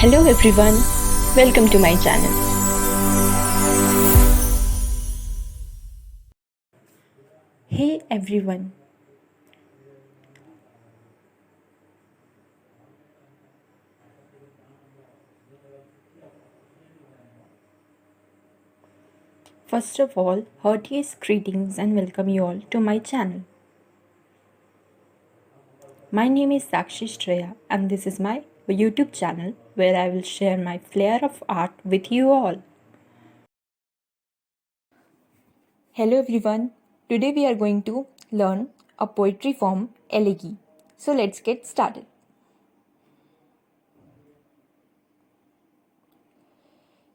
Hello everyone, welcome to my channel. Hey everyone. First of all, heartiest greetings and welcome you all to my channel. My name is Sakshi Shreya and this is my YouTube channel where I will share my flair of art with you all. Hello everyone, today we are going to learn a poetry form, elegy. So let's get started.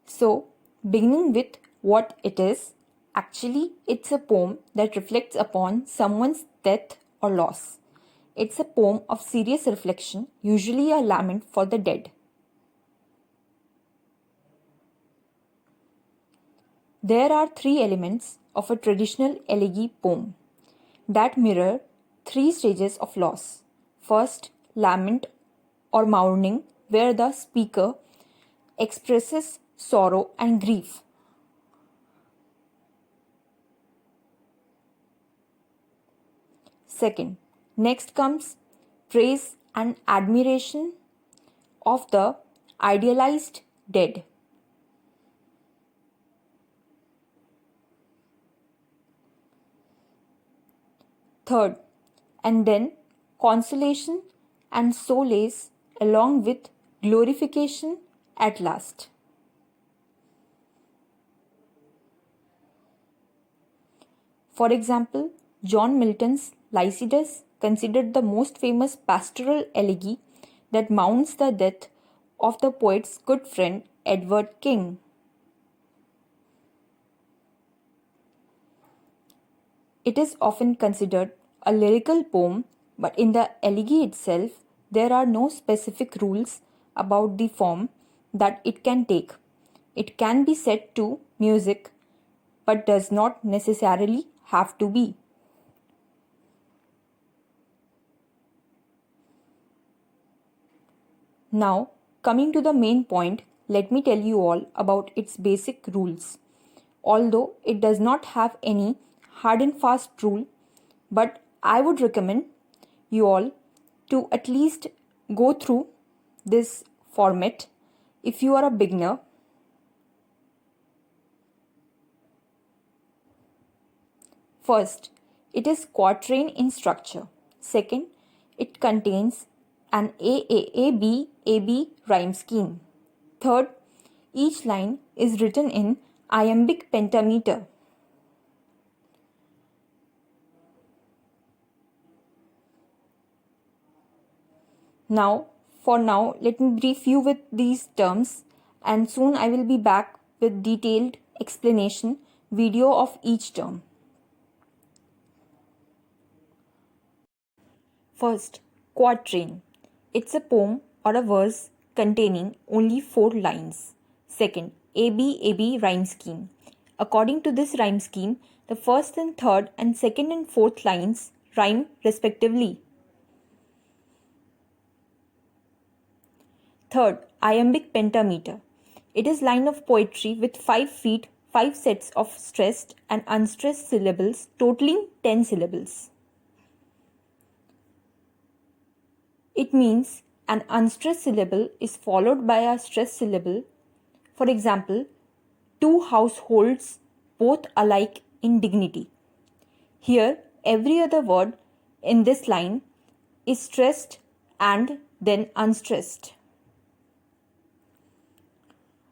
So, beginning with what it is, actually it's a poem that reflects upon someone's death or loss. It's a poem of serious reflection, usually a lament for the dead. There are three elements of a traditional elegy poem that mirror three stages of loss. First, lament or mourning, where the speaker expresses sorrow and grief. Second, next comes praise and admiration of the idealized dead. Third, and then consolation and solace along with glorification at last. For example, John Milton's Lycidas, considered the most famous pastoral elegy that mourns the death of the poet's good friend Edward King. It is often considered a lyrical poem, but in the elegy itself, there are no specific rules about the form that it can take. It can be set to music, but does not necessarily have to be. Now, coming to the main point, let me tell you all about its basic rules. Although it does not have any hard and fast rule, but I would recommend you all to at least go through this format if you are a beginner. First, it is quatrain in structure. Second, it contains an A-B rhyme scheme. Third, each line is written in iambic pentameter. For now, let me brief you with these terms and soon I will be back with detailed explanation video of each term. First, quatrain. It's a poem or a verse containing only 4 lines. Second, A-B rhyme scheme. According to this rhyme scheme, the first and third and second and fourth lines rhyme respectively. Third, iambic pentameter. It is line of poetry with 5 feet, 5 sets of stressed and unstressed syllables totaling 10 syllables. It means an unstressed syllable is followed by a stressed syllable. For example, 2 households both alike in dignity. Here, every other word in this line is stressed and then unstressed.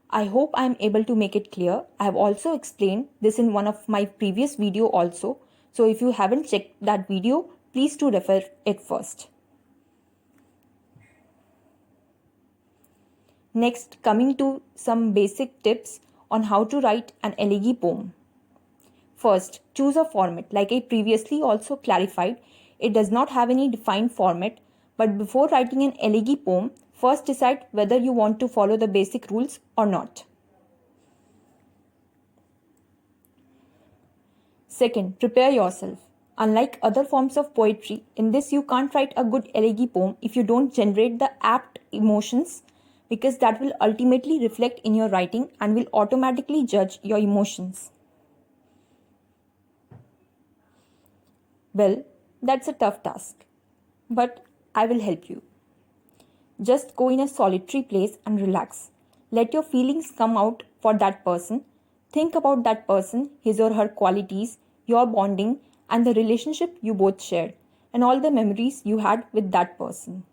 I hope I am able to make it clear. I have also explained this in one of my previous video also. So if you haven't checked that video, please do refer it first. Next, coming to some basic tips on how to write an elegy poem. First, choose a format. Like I previously also clarified, it does not have any defined format, but before writing an elegy poem, first decide whether you want to follow the basic rules or not. Second, prepare yourself. Unlike other forms of poetry, in this you can't write a good elegy poem if you don't generate the apt emotions because that will ultimately reflect in your writing and will automatically judge your emotions. Well, that's a tough task, but I will help you. Just go in a solitary place and relax. Let your feelings come out for that person. Think about that person, his or her qualities, your bonding, and the relationship you both shared, and all the memories you had with that person.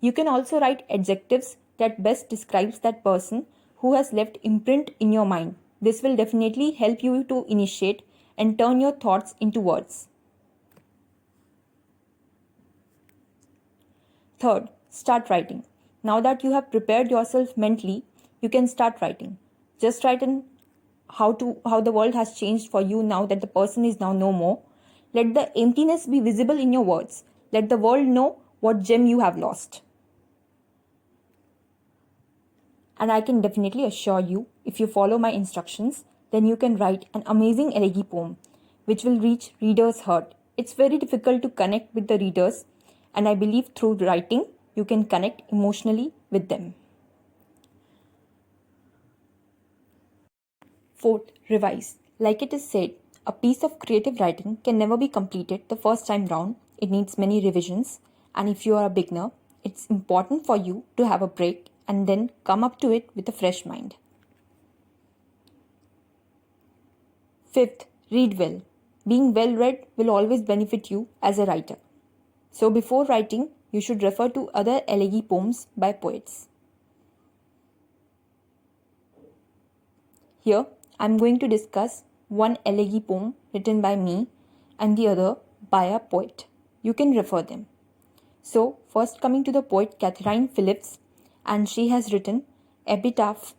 You can also write adjectives that best describes that person who has left imprint in your mind. This will definitely help you to initiate and turn your thoughts into words. Third, start writing. Now that you have prepared yourself mentally, you can start writing. Just write in how the world has changed for you now that the person is now no more. Let the emptiness be visible in your words. Let the world know what gem you have lost. And I can definitely assure you, if you follow my instructions, then you can write an amazing elegy poem which will reach readers' heart. It's very difficult to connect with the readers, and I believe through writing you can connect emotionally with them. Fourth, revise. Like it is said, a piece of creative writing can never be completed the first time round. It needs many revisions, and if you are a beginner, it's important for you to have a break and then come up to it with a fresh mind. Fifth, read well. Being well read will always benefit you as a writer. So before writing, you should refer to other elegy poems by poets. Here, I am going to discuss one elegy poem written by me and the other by a poet. You can refer them. So, first coming to the poet Catherine Phillips, and she has written Epitaph.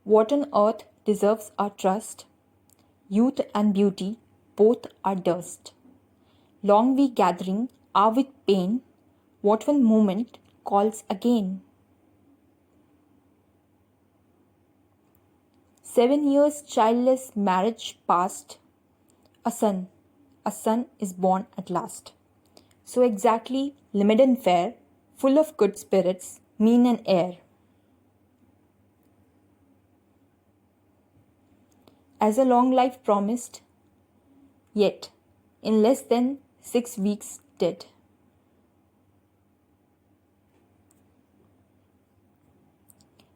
What on earth deserves our trust? Youth and beauty, both are dust. Long we gathering are with pain. What one moment calls again? 7 years childless marriage past. A son is born at last. So exactly limited and fair, full of good spirits, mean and air. As a long life promised, yet in less than 6 weeks dead.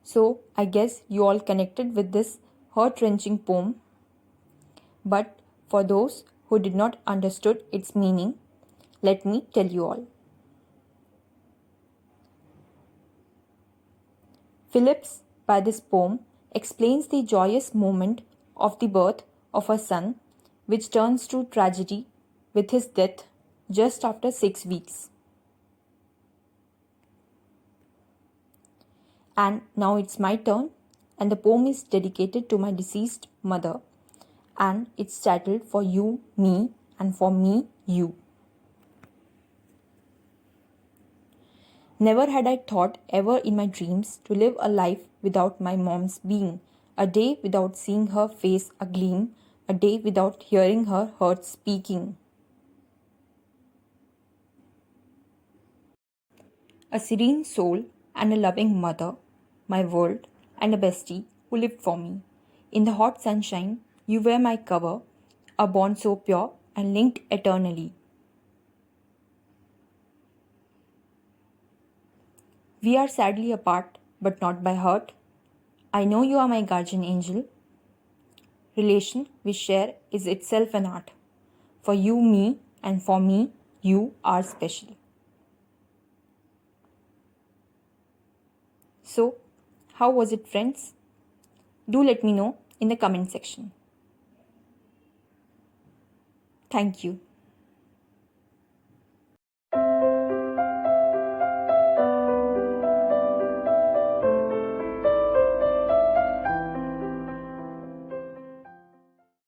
So I guess you all connected with this heart-wrenching poem. But for those who did not understood its meaning, let me tell you all. Phillips, by this poem, explains the joyous moment of the birth of a son, which turns to tragedy with his death just after 6 weeks. And now it's my turn, and the poem is dedicated to my deceased mother, and it's titled For You, Me, and For Me, You. Never had I thought ever in my dreams to live a life without my mom's being, a day without seeing her face agleam, a day without hearing her heart speaking. A serene soul and a loving mother, my world, and a bestie who lived for me. In the hot sunshine, you were my cover, a bond so pure and linked eternally. We are sadly apart, but not by hurt. I know you are my guardian angel. Relation we share is itself an art. For you, me, and for me, you are special. So, how was it, friends? Do let me know in the comment section. Thank you.